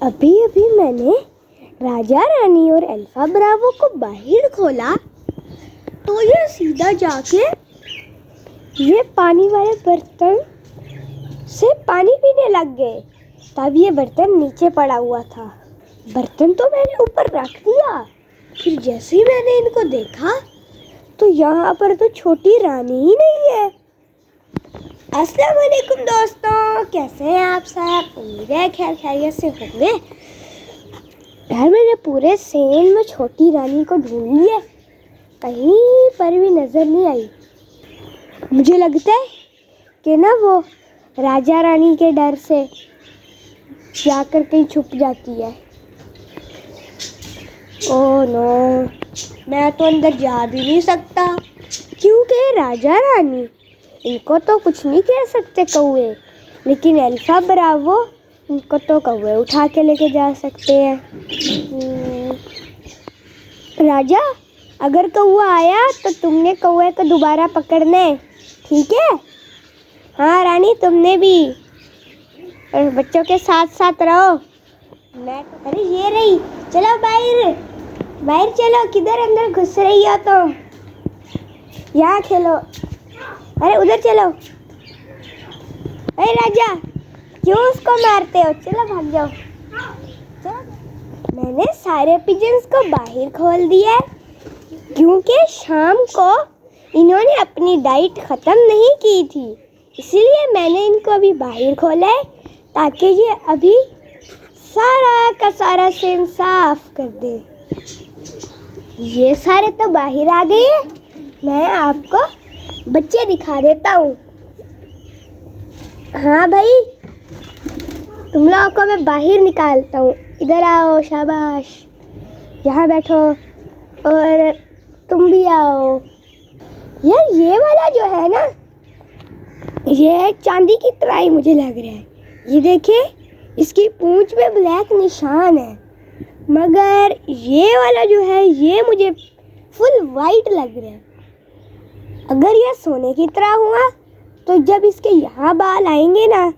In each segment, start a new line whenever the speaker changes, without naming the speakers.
अभी अभी मैंने राजा रानी और अल्फा ब्रावो को बाहर खोला तो ये सीधा जाके ये पानी वाले बर्तन से पानी पीने लग गए। तब ये बर्तन नीचे पड़ा हुआ था। बर्तन तो मैंने ऊपर रख दिया, फिर जैसे ही मैंने इनको देखा तो यहाँ पर तो छोटी रानी ही नहीं है। अस्सलाम वालेकुम दोस्तों, कैसे हैं आप सब? उम्मीद है खैर खैरियत से होंगे। यार मैंने पूरे सेल में छोटी रानी को ढूंढ लिया, कहीं पर भी नजर नहीं आई। मुझे लगता है कि ना वो राजा रानी के डर से जाकर कहीं छुप जाती है। ओह नो, मैं तो अंदर जा भी नहीं सकता क्योंकि राजा रानी इनको तो कुछ नहीं कह सकते कौवे, लेकिन अल्फा ब्रावो इनको तो कौवे उठा के लेके जा सकते हैं। राजा, अगर कौवा आया तो तुमने कौवे को दोबारा पकड़ना है, ठीक है? हाँ रानी, तुमने भी, और बच्चों के साथ साथ रहो। अरे ये रही, चलो बाहर बाहर चलो। किधर अंदर घुस रही हो तुम? यहाँ खेलो। अरे उधर चलो। अरे राजा, क्यों उसको मारते हो? चलो भाग जाओ। चलो। मैंने सारे पिजन्स को बाहर खोल दिया क्योंकि शाम को इन्होंने अपनी डाइट ख़त्म नहीं की थी, इसीलिए मैंने इनको अभी बाहर खोला है ताकि ये अभी सारा का सारा सेम साफ कर दे। ये सारे तो बाहर आ गए हैं, मैं आपको बच्चे दिखा देता हूँ। हाँ भाई, तुम लोगों को मैं बाहर निकालता हूँ। इधर आओ, शाबाश, यहाँ बैठो, और तुम भी आओ। यार ये वाला जो है ना, ये चांदी की तरह ही मुझे लग रहा है। ये देखिए, इसकी पूंछ पे ब्लैक निशान है, मगर ये वाला जो है ये मुझे फुल वाइट लग रहा है। अगर ये सोने की तरह हुआ तो जब इसके यहाँ बाल आएंगे ना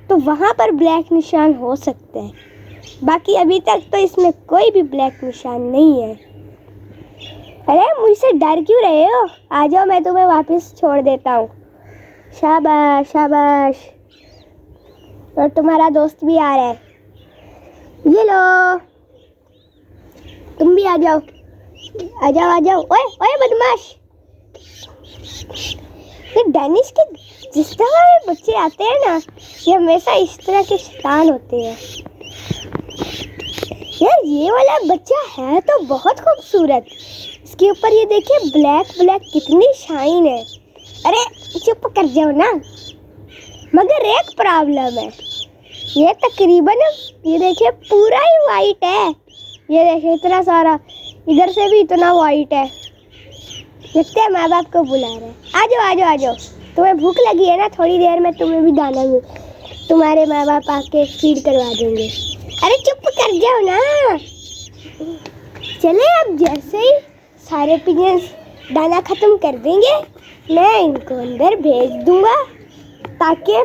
तो वहाँ पर ब्लैक निशान हो सकते हैं, बाकी अभी तक तो इसमें कोई भी ब्लैक निशान नहीं है। अरे मुझसे डर क्यों रहे हो? आ जाओ, मैं तुम्हें वापस छोड़ देता हूँ। शाबाश शाबाश, और तुम्हारा दोस्त भी आ रहा है। ये लो, तुम भी आ जाओ, आ जाओ आ जाओ। ओए ओए बदमाश, ये डेनिश के जिस तरह के बच्चे आते हैं ना, ये हमेशा इस तरह के शैतान होते हैं। यार ये वाला बच्चा है तो बहुत खूबसूरत, इसके ऊपर ये देखिए ब्लैक ब्लैक कितनी शाइन है। अरे चुप कर जाओ ना। मगर एक प्रॉब्लम है, ये तकरीबन ये देखिए पूरा ही वाइट है। ये देखिए इतना सारा, इधर से भी इतना वाइट है। लगता है माँ बाप को बुला रहे हैं। आ जाओ आ जाओ आ जाओ, तुम्हें भूख लगी है ना, थोड़ी देर में तुम्हें भी दाना मिल, तुम्हारे माँ बाप आके फीड करवा देंगे। अरे चुप कर जाओ ना। चले, अब जैसे ही सारे पिजन्स दाना ख़त्म कर देंगे मैं इनको अंदर भेज दूंगा ताकि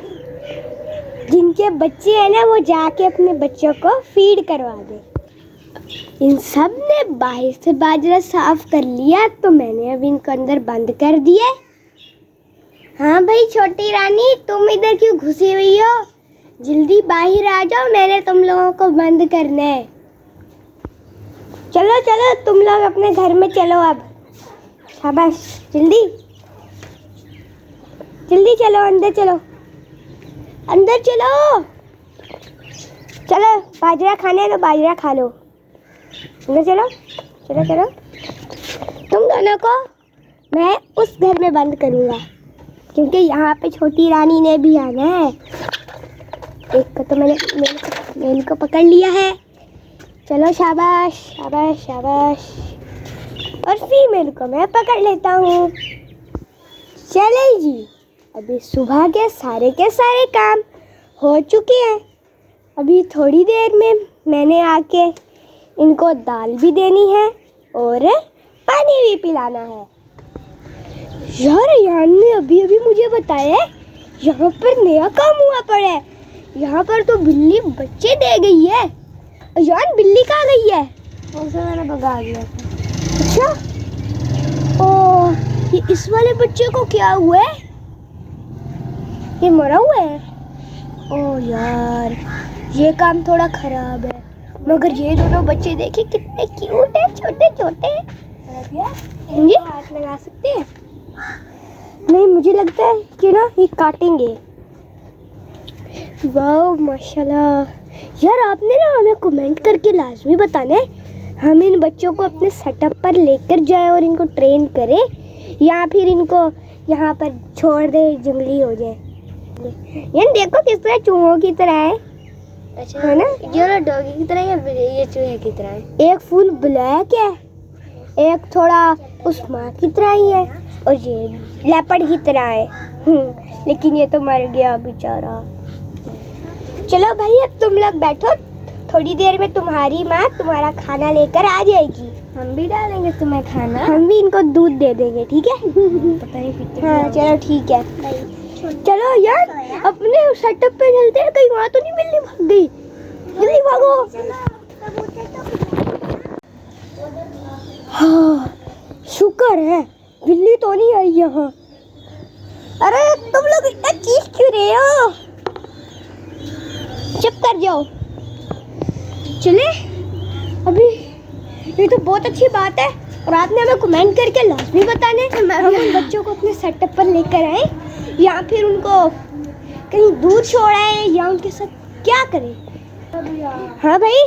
जिनके बच्चे हैं ना वो जाके अपने बच्चों को फीड करवा दे। इन सब ने बाहर से बाजरा साफ कर लिया तो मैंने अब इनको अंदर बंद कर दिया। हाँ भाई छोटी रानी, तुम इधर क्यों घुसी हुई हो? जल्दी बाहर आ जाओ, मैंने तुम लोगों को बंद करना है। चलो चलो, तुम लोग अपने घर में चलो अब। शाबाश, जल्दी जल्दी चलो, अंदर चलो, अंदर चलो। चलो, बाजरा खाना है तो बाजरा खा लो। अंदर चलो चलो चलो। तुम दोनों को मैं उस घर में बंद करूँगा क्योंकि यहाँ पे छोटी रानी ने भी आना है। एक को तो मैंने मेल को पकड़ लिया है। चलो शाबाश शाबाश शाबाश, और फीमेल को मैं पकड़ लेता हूँ। चले जी, अभी सुबह के सारे काम हो चुके हैं। अभी थोड़ी देर में मैंने आके इनको दाल भी देनी है और पानी भी पिलाना है। यार यान ने अभी अभी मुझे बताया यहाँ पर नया काम हुआ पड़ा है। यहाँ पर तो बिल्ली बच्चे दे गई है। यार बिल्ली कहाँ गई है?
उसे मैंने भगा दिया था।
अच्छा, ओ ये इस वाले बच्चे को क्या हुआ है? ये मरा हुआ है। ओ यार, ये काम थोड़ा खराब है। मगर ये दोनों बच्चे देखिए कितने क्यूट है, छोटे छोटे। ये
हाथ लगा सकते हैं?
नहीं, मुझे लगता है कि ना ये काटेंगे। वाह माशाल्लाह। यार आपने ना हमें कमेंट करके लाजमी बताना है, हम इन बच्चों को अपने सेटअप पर लेकर जाए और इनको ट्रेन करें, या फिर इनको यहाँ पर छोड़ दे, जंगली हो जाए। यार देखो किस तरह चूहों की तरह है।
अच्छा
है ना?
ये ना डॉगी की तरह या ये चूहे की तरह है?
एक फुल ब्लैक है, एक थोड़ा उस माँ की तरह ही है, और ये लेपर्ड की तरह है। लेकिन ये तो मर गया बेचारा। चलो भाई अब तुम लोग बैठो, थोड़ी देर में तुम्हारी माँ तुम्हारा खाना लेकर आ जाएगी।
हम भी डालेंगे तुम्हें खाना।
हम भी इनको दूध दे देंगे, ठीक है?
पता नहीं पीते।
हाँ चलो ठीक है। चलो यार अपने सेटअप पे चलते हैं, कहीं वहाँ तो नहीं बिल्ली भाग गई। जल्दी भागो। हाँ शुक्र है बिल्ली तो नहीं आई यहाँ। अरे तुम लोग इतना चीख क्यों रहे हो? चुप कर जाओ। चले अभी, ये तो बहुत अच्छी बात है, और आपने हमें कमेंट करके लाजमी बताने हम उन बच्चों को अपने सेटअप पर लेकर आए, या फिर उनको कहीं दूर छोड़ आए, या उनके साथ क्या करें। हाँ भाई,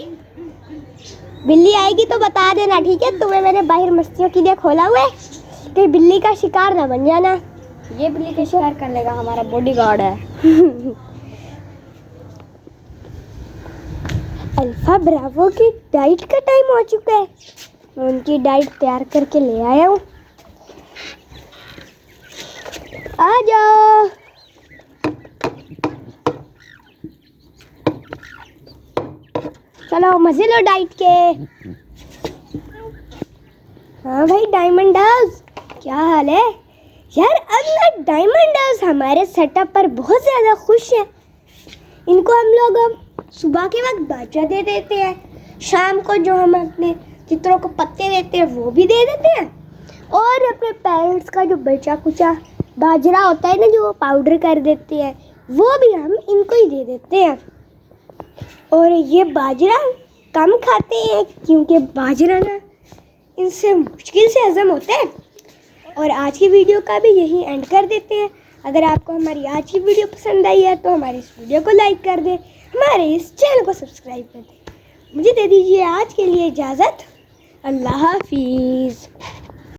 बिल्ली आएगी तो बता देना, ठीक है? तुम्हें मैंने बाहर मस्तियों के लिए खोला हुआ है, कहीं बिल्ली का शिकार ना बन जाना।
ये बिल्ली का शिकार कर लेगा, हमारा बॉडीगार्ड है।
अल्फा ब्रावो की डाइट का टाइम हो चुका है, मैं उनकी डाइट तैयार करके ले आया हूँ। आ जाओ। चलो मजे लो डाइट के। हाँ भाई डायमंड हाउस, क्या हाल है? यार अब ना डायमंड हाउस हमारे सेटअप पर बहुत ज़्यादा खुश है। इनको हम लोग सुबह के वक्त बाजरा दे देते हैं, शाम को जो हम अपने चित्रों को पत्ते देते हैं वो भी दे देते हैं, और अपने पेरेंट्स का जो बचा कुचा बाजरा होता है ना, जो पाउडर कर देते हैं, वो भी हम इनको ही दे देते हैं। और ये बाजरा कम खाते हैं क्योंकि बाजरा ना इनसे मुश्किल से हजम होता है। और आज की वीडियो का भी यही एंड कर देते हैं। अगर आपको हमारी आज की वीडियो पसंद आई है तो हमारी इस वीडियो को लाइक कर दें, हमारे इस चैनल को सब्सक्राइब कर दें। मुझे दे दीजिए आज के लिए इजाज़त। अल्लाह हाफिज़।